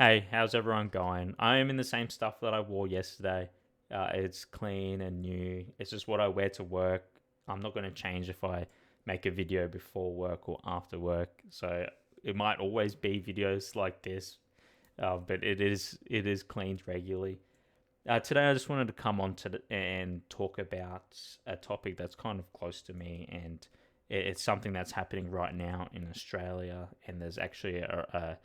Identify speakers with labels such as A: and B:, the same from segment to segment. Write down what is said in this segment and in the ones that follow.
A: Hey, how's everyone going? I am in the same stuff that I wore yesterday. It's clean and new. It's just what I wear to work. I'm not going to change if I make a video before work or after work. So it might always be videos like this, but it is cleaned regularly. Today, I just wanted to come on and talk about a topic that's kind of close to me, and it's something that's happening right now in Australia. And there's actually a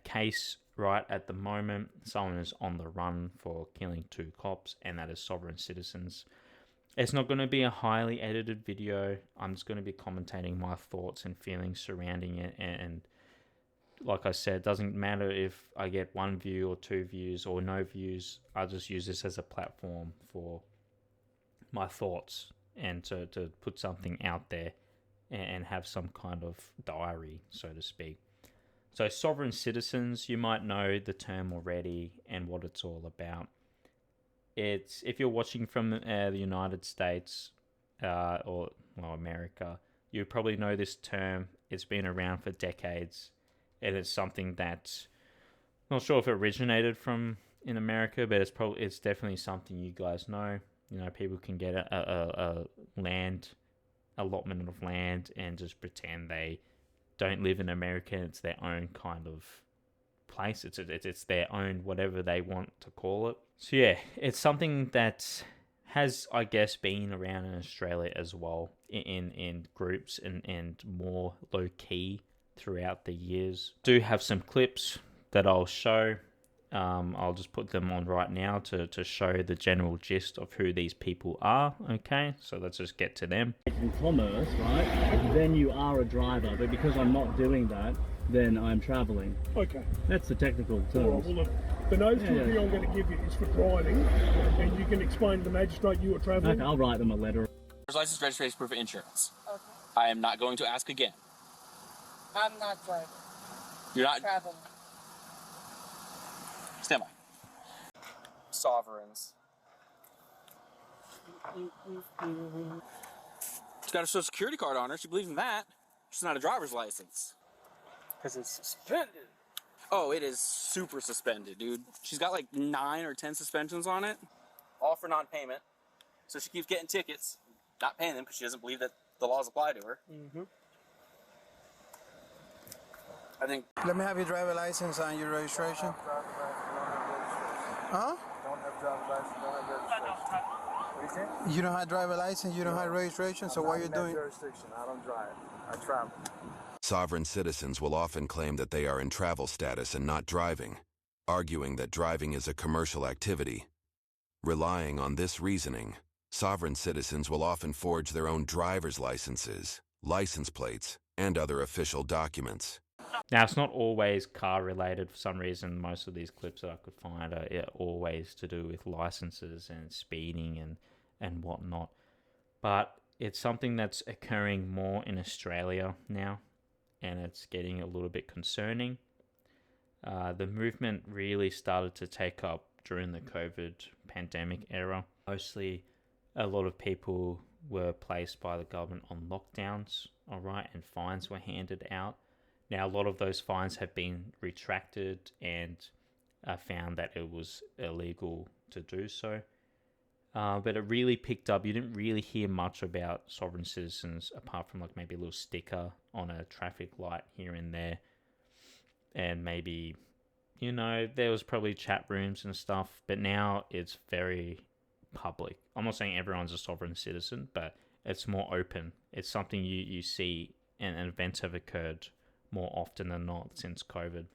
A: case right at the moment. Someone is on the run for killing two cops, and that is sovereign citizens. It's not going to be a highly edited video. I'm just going to be commentating my thoughts and feelings surrounding it. And like I said, it doesn't matter if I get one view or two views or no views. I'll just use this as a platform for my thoughts and to put something out there and have some kind of diary, so to speak. So, sovereign citizens, you might know the term already and what it's all about. It's if you're watching from the United States or well America, you probably know this term. It's been around for decades, and it's something that I'm not sure if it originated from in America, but it's definitely something you guys know. You know, people can get a land allotment of land and just pretend they don't live in America. It's their own kind of place. It's their own whatever they want to call it. So yeah, it's something that has, I guess, been around in Australia as well in groups and more low key throughout the years. Do have some clips that I'll show. I'll just put them on right now to show the general gist of who these people are. Okay, so let's just get to them.
B: In commerce, right, then you are a driver, but because I'm not doing that, then I'm travelling.
C: Okay.
B: That's the technical
C: All
B: terms.
C: right, well, the notice to appear I'm going to give you is for driving, and you can explain to the magistrate you are travelling.
B: Okay, I'll write them a letter.
D: License, registration, proof of insurance.
E: Okay.
D: I am not going to ask again.
E: I'm not driving.
D: You're not
E: Traveling.
D: Stand by. Sovereigns. She's got a social security card on her. She believes in that. She's not a driver's license.
E: Because it's suspended.
D: Oh, it is super suspended, dude. She's got like 9 or 10 suspensions on it, all for non-payment. So she keeps getting tickets, not paying them because she doesn't believe that the laws apply to her.
E: Mm-hmm.
D: I think.
F: Let me have your driver license and your registration. Huh?
G: Don't have driver license, don't have registration.
F: You don't have driver license, you don't have registration, so what are you doing?
G: Jurisdiction. I don't drive. I travel.
H: Sovereign citizens will often claim that they are in travel status and not driving, arguing that driving is a commercial activity. Relying on this reasoning, sovereign citizens will often forge their own driver's licenses, license plates, and other official documents.
A: Now, it's not always car related. For some reason, most of these clips that I could find are always to do with licenses and speeding and whatnot. But it's something that's occurring more in Australia now, and it's getting a little bit concerning. The movement really started to take up during the COVID pandemic era. Mostly, a lot of people were placed by the government on lockdowns, all right, and fines were handed out. Now, a lot of those fines have been retracted and found that it was illegal to do so. But it really picked up. You didn't really hear much about sovereign citizens apart from like maybe a little sticker on a traffic light here and there. And maybe, you know, there was probably chat rooms and stuff. But now it's very public. I'm not saying everyone's a sovereign citizen, but it's more open. It's something you see and events have occurred more often than not since COVID.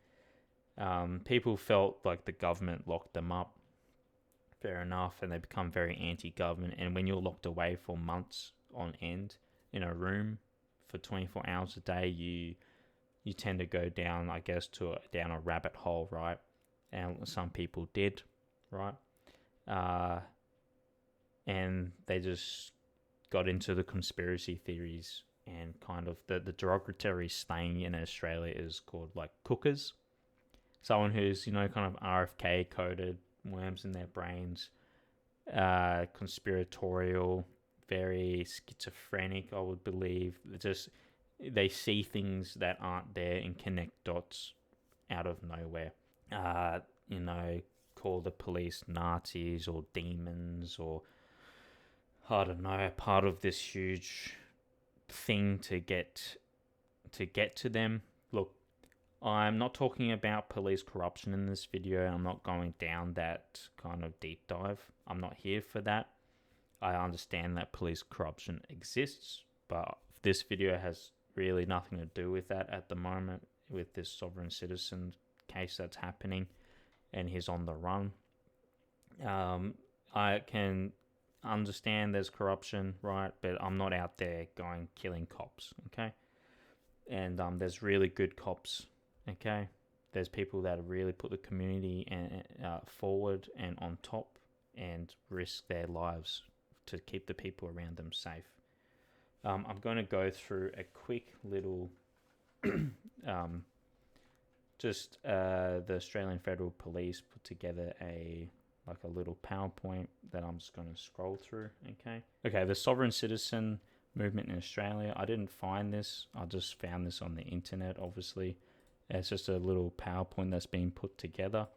A: People felt like the government locked them up. Fair enough, and they become very anti-government. And when you're locked away for months on end in a room for 24 hours a day, you tend to go down, I guess, down a rabbit hole, right? And some people did, right? And they just got into the conspiracy theories. And kind of the derogatory slang in Australia is called like cookers. Someone who's, you know, kind of RFK coded, worms in their brains, conspiratorial, very schizophrenic, I would believe. They see things that aren't there and connect dots out of nowhere. you know, call the police Nazis or demons, or I don't know, part of this huge thing to get to them. Look, I'm not talking about police corruption in this video. I'm not going down that kind of deep dive. I'm not here for that. I understand that police corruption exists, but this video has really nothing to do with that at the moment, with this sovereign citizen case that's happening, and he's on the run. I can understand there's corruption, right? But I'm not out there going killing cops, okay? And there's really good cops, okay? There's people that really put the community forward and on top and risk their lives to keep the people around them safe. I'm going to go through a quick little the Australian Federal Police put together a little PowerPoint that I'm just going to scroll through. Okay, the sovereign citizen movement in Australia. I didn't find this. I just found this on the internet, obviously. It's just a little PowerPoint that's been put together.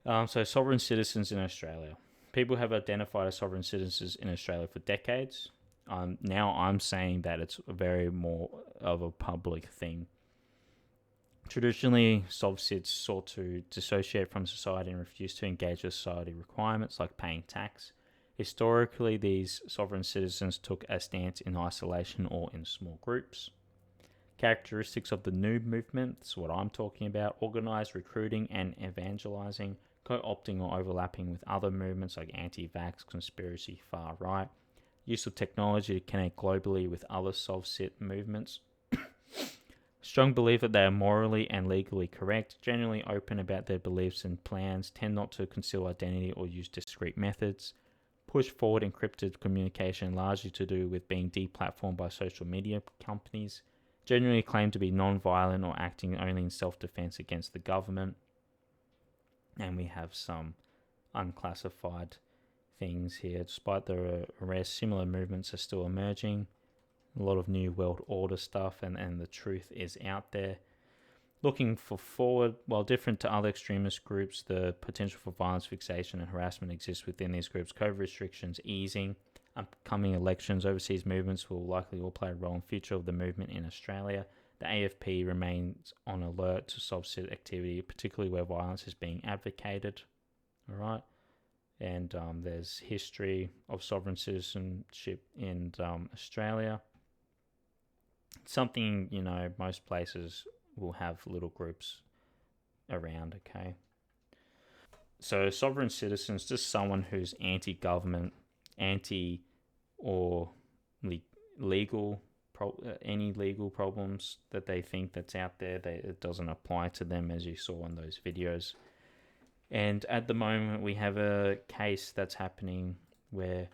A: So sovereign citizens in Australia. People have identified as sovereign citizens in Australia for decades. Now I'm saying that it's very more of a public thing. Traditionally, Sovcits sought to dissociate from society and refuse to engage with society requirements like paying tax. Historically, these sovereign citizens took a stance in isolation or in small groups. Characteristics of the new movement, that's what I'm talking about: organized recruiting and evangelizing, co-opting or overlapping with other movements like anti-vax, conspiracy, far right, use of technology to connect globally with other Sovcit movements. Strong belief that they are morally and legally correct, generally open about their beliefs and plans, tend not to conceal identity or use discrete methods, push forward encrypted communication largely to do with being deplatformed by social media companies, generally claim to be non-violent or acting only in self-defense against the government. And we have some unclassified things here. Despite the arrest, similar movements are still emerging. A lot of new world order stuff, and the truth is out there. Looking for forward, while different to other extremist groups, the potential for violence, fixation, and harassment exists within these groups. COVID restrictions easing, upcoming elections, overseas movements will likely all play a role in future of the movement in Australia. The AFP remains on alert to Sovcit activity, particularly where violence is being advocated. All right. And there's history of sovereign citizenship in Australia. Something, most places will have little groups around, okay? So sovereign citizens, just someone who's anti-government, anti or legal, any legal problems that they think that's out there, it doesn't apply to them, as you saw in those videos. And at the moment, we have a case that's happening where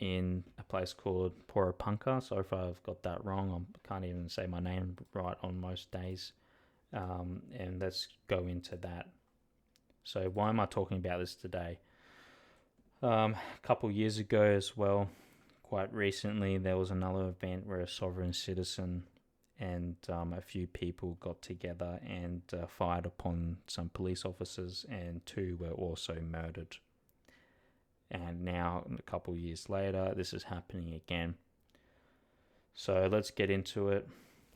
A: in a place called Porapunka. So if I've got that wrong, I can't even say my name right on most days. And let's go into that. So why am I talking about this today? A couple years ago as well, quite recently, there was another event where a sovereign citizen and a few people got together and fired upon some police officers, and 2 were also murdered. And now, a couple years later, this is happening again. So let's get into it.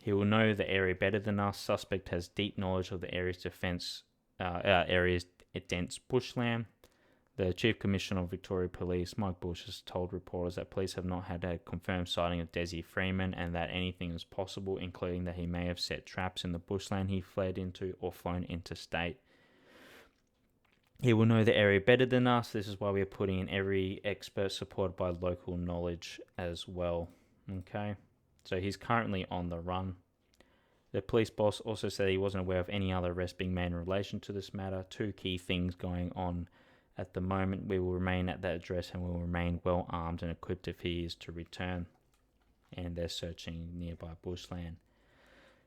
A: He will know the area better than us. Suspect has deep knowledge of the area's area's dense bushland. The Chief Commissioner of Victoria Police, Mike Bush, has told reporters that police have not had a confirmed sighting of Dezi Freeman and that anything is possible, including that he may have set traps in the bushland he fled into or flown interstate. He will know the area better than us. This is why we are putting in every expert supported by local knowledge as well. Okay, so he's currently on the run. The police boss also said he wasn't aware of any other arrests being made in relation to this matter. 2 key things going on at the moment. We will remain at that address and will remain well armed and equipped if he is to return. And they're searching nearby bushland.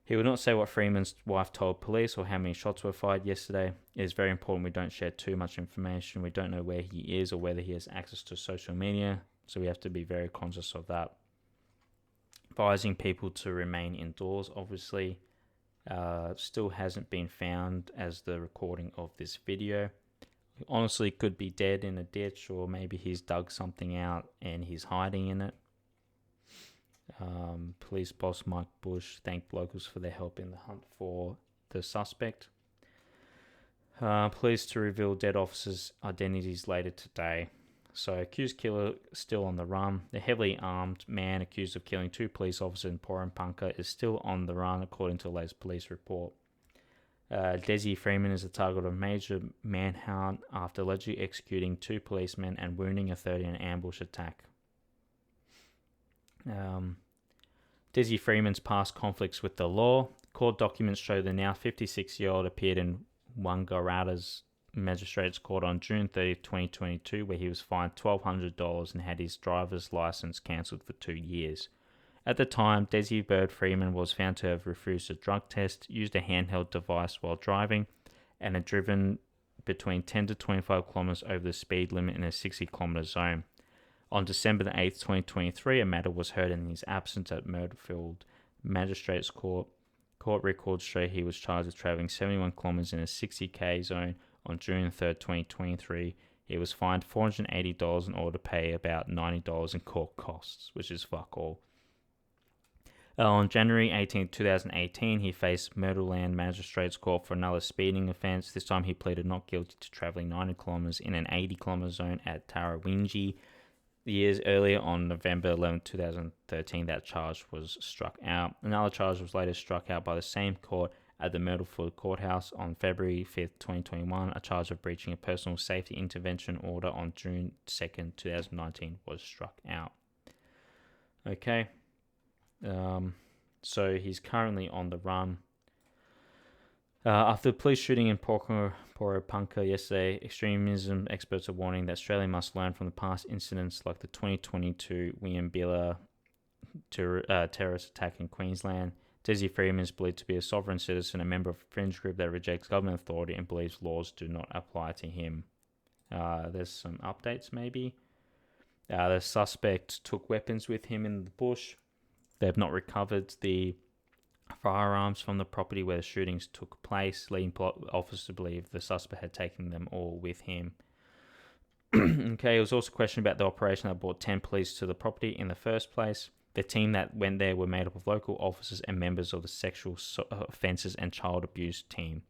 A: He will not say what Freeman's wife told police or how many shots were fired yesterday. It is very important we don't share too much information. We don't know where he is or whether he has access to social media, so we have to be very conscious of that. Advising people to remain indoors, obviously. Still hasn't been found as the recording of this video. Honestly, could be dead in a ditch, or maybe he's dug something out and he's hiding in it. Police boss Mike Bush thanked locals for their help in the hunt for the suspect. Police to reveal dead officers' identities later today. So, accused killer still on the run. The heavily armed man accused of killing 2 police officers in Porepunkah is still on the run, according to the latest police report. Dezi Freeman is the target of a major manhunt after allegedly executing 2 policemen and wounding a third in an ambush attack. Dezi Freeman's past conflicts with the law. Court documents show the now 56-year-old appeared in Wangaratta's Magistrates Court on June 30, 2022, where he was fined $1,200 and had his driver's license cancelled for 2 years. At the time, Dezi Bird Freeman was found to have refused a drug test, used a handheld device while driving, and had driven between 10 to 25 kilometers over the speed limit in a 60-kilometer zone. On December the 8th, 2023, a matter was heard in his absence at Murderfield Magistrates Court. Court records show he was charged with travelling 71 kilometers in a 60k zone on June 3rd, 2023. He was fined $480 in order to pay about $90 in court costs, which is fuck all. On January 18, 2018, he faced Murderland Magistrates Court for another speeding offence. This time he pleaded not guilty to travelling 90 kilometres in an 80-kilometre zone at Tarawinji. Years earlier, on November 11, 2013, that charge was struck out. Another charge was later struck out by the same court at the Myrtleford Courthouse on February 5th, 2021. A charge of breaching a personal safety intervention order on June 2nd, 2019 was struck out. Okay. So he's currently on the run. After the police shooting in Porepunkah yesterday, extremism experts are warning that Australia must learn from the past incidents like the 2022 Wiambilla terrorist attack in Queensland. Dezi Freeman is believed to be a sovereign citizen, a member of a fringe group that rejects government authority and believes laws do not apply to him. There's some updates maybe. The suspect took weapons with him in the bush. They have not recovered the firearms from the property where the shootings took place, leading officers to believe the suspect had taken them all with him. Okay, it was also questioned about the operation that brought 10 police to the property in the first place. The team that went there were made up of local officers and members of the sexual offences and child abuse team.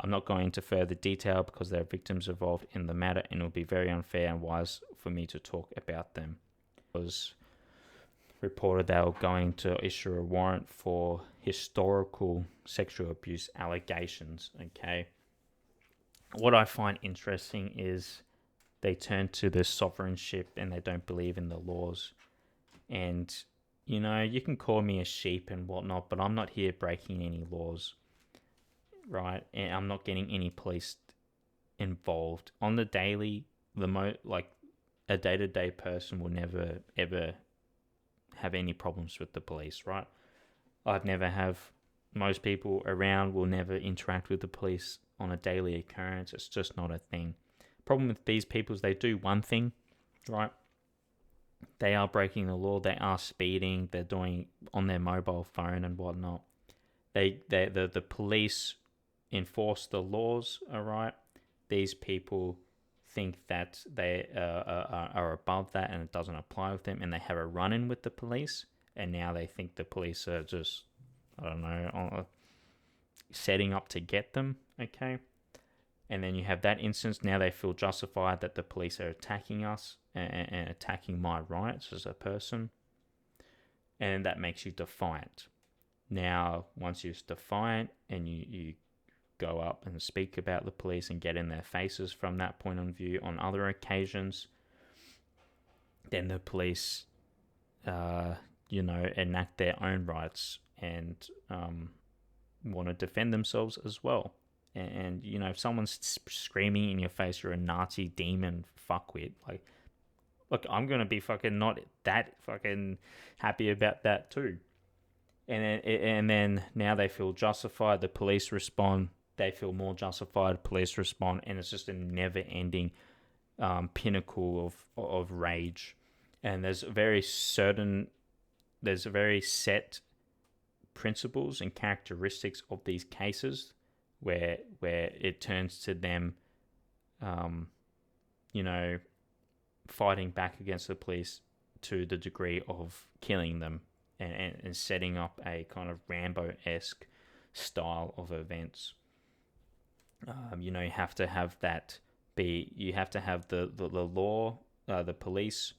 A: I'm not going into further detail because there are victims involved in the matter and it would be very unfair and wise for me to talk about them. It was reported they were going to issue a warrant for historical sexual abuse allegations. Okay. What I find interesting is they turn to the sovereignship and they don't believe in the laws. And, you know, you can call me a sheep and whatnot, but I'm not here breaking any laws, right? And I'm not getting any police involved. On the daily, a day-to-day person will never, ever have any problems with the police, right? Most people around will never interact with the police on a daily occurrence. It's just not a thing. Problem with these people is they do one thing, right? They are breaking the law. They are speeding. They're doing on their mobile phone and whatnot. The police enforce the laws, all right? These people think that they are above that and it doesn't apply with them, and they have a run-in with the police, and now they think the police are just, I don't know, setting up to get them, okay? And then you have that instance, now they feel justified that the police are attacking us and attacking my rights as a person, and that makes you defiant. Now, once you're defiant and you go up and speak about the police and get in their faces from that point of view on other occasions, then the police, enact their own rights and want to defend themselves as well. And if someone's screaming in your face, you're a Nazi demon fuckwit, look, I'm going to be fucking not that fucking happy about that too. And then now they feel justified, the police respond, they feel more justified, police respond, and it's just a never-ending pinnacle of rage. And there's a very set principles and characteristics of these cases where it turns to them, fighting back against the police to the degree of killing them and setting up a kind of Rambo-esque style of events. You have to have that you have to have the law, the police,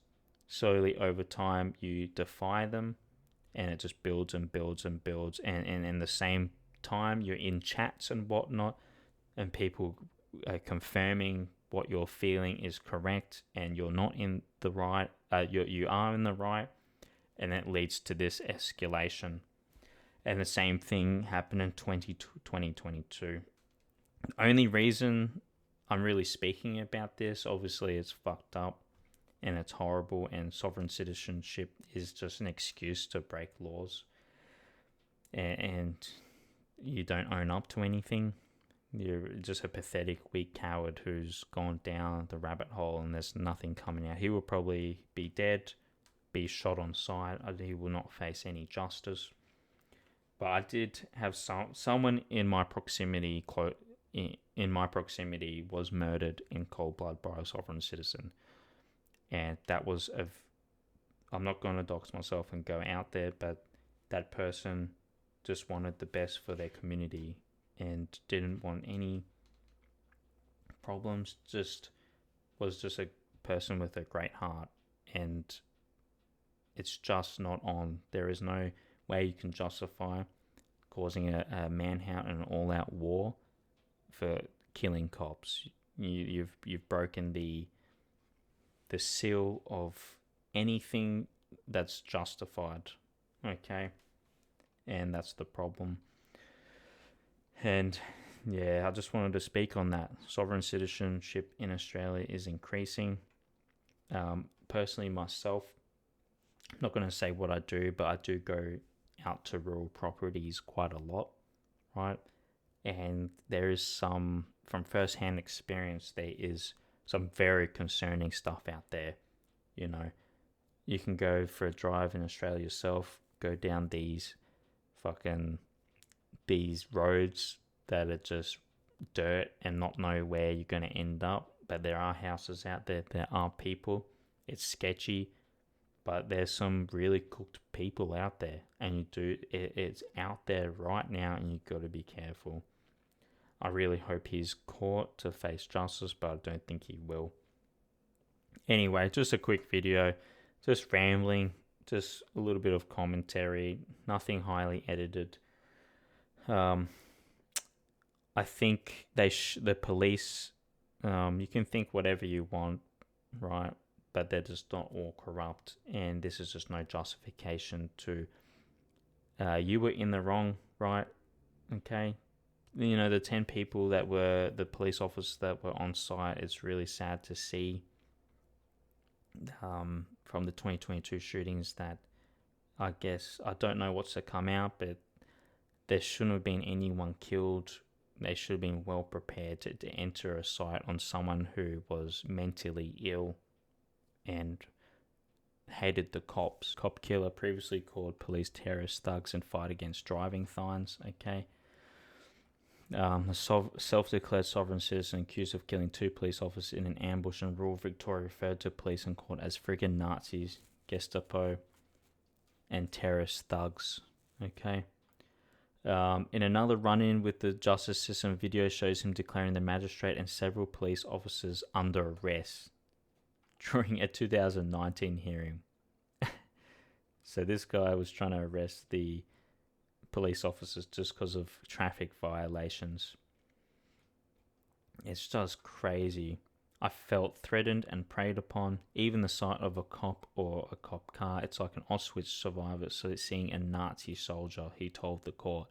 A: slowly over time you defy them, and it just builds and builds and builds, and in the same time you're in chats and whatnot, and people are confirming what you're feeling is correct, and you're not in the right, you are in the right, and it leads to this escalation. And the same thing happened in 2022. The only reason I'm really speaking about this, obviously it's fucked up and it's horrible, and sovereign citizenship is just an excuse to break laws, and you don't own up to anything. You're just a pathetic, weak coward who's gone down the rabbit hole and there's nothing coming out. He will probably be dead, be shot on sight. He will not face any justice. But I did have someone in my proximity, was murdered in cold blood by a sovereign citizen. And that was I'm not going to dox myself and go out there, but that person just wanted the best for their community and didn't want any problems, was just a person with a great heart. And it's just not on. There is no way you can justify causing a manhunt and an all-out war for killing cops. You've broken the seal of anything that's justified, okay? And that's the problem. And yeah, I just wanted to speak on that. Sovereign citizenship in Australia is increasing. Personally, myself, I'm not going to say what I do, but I do go out to rural properties quite a lot, right? And there is some, from first-hand experience, there is some very concerning stuff out there. You can go for a drive in Australia yourself, go down these roads that are just dirt and not know where you're going to end up. But there are houses out there, there are people. It's sketchy, but there's some really cooked people out there, and it's out there right now, and you've got to be careful. I really hope he's caught to face justice, but I don't think he will. Anyway, just a quick video, just rambling, just a little bit of commentary, nothing highly edited. I think the police, you can think whatever you want, right? But they're just not all corrupt, and this is just no justification to, you were in the wrong, right? Okay? The 10 people that were the police officers that were on site, it's really sad to see from the 2022 shootings that I don't know what's to come out, but there shouldn't have been anyone killed. They should have been well prepared to enter a site on someone who was mentally ill and hated the cops. Cop killer previously called police terrorist thugs and fight against driving fines, okay? A self-declared sovereign citizen accused of killing 2 police officers in an ambush in rural Victoria referred to police in court as friggin' Nazis, Gestapo, and terrorist thugs, okay? In another run-in with the justice system, video shows him declaring the magistrate and several police officers under arrest during a 2019 hearing. So this guy was trying to arrest the police officers just because of traffic violations. It's just crazy. I felt threatened and preyed upon. Even the sight of a cop or a cop car, it's like an Auschwitz survivor seeing a Nazi soldier, he told the court,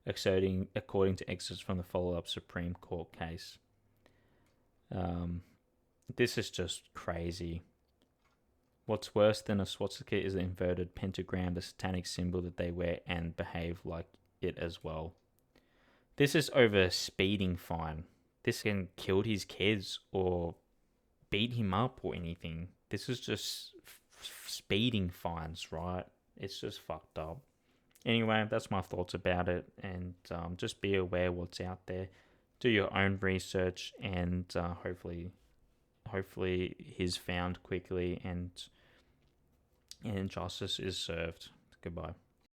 A: according to excerpts from the follow-up Supreme Court case. This is just crazy. What's worse than a swastika is the inverted pentagram, the satanic symbol that they wear and behave like it as well. This is over a speeding fine. This can killed his kids or beat him up or anything. This is just speeding fines, right? It's just fucked up. Anyway, that's my thoughts about it, and just be aware what's out there. Do your own research, and hopefully he's found quickly, and justice is served. Goodbye.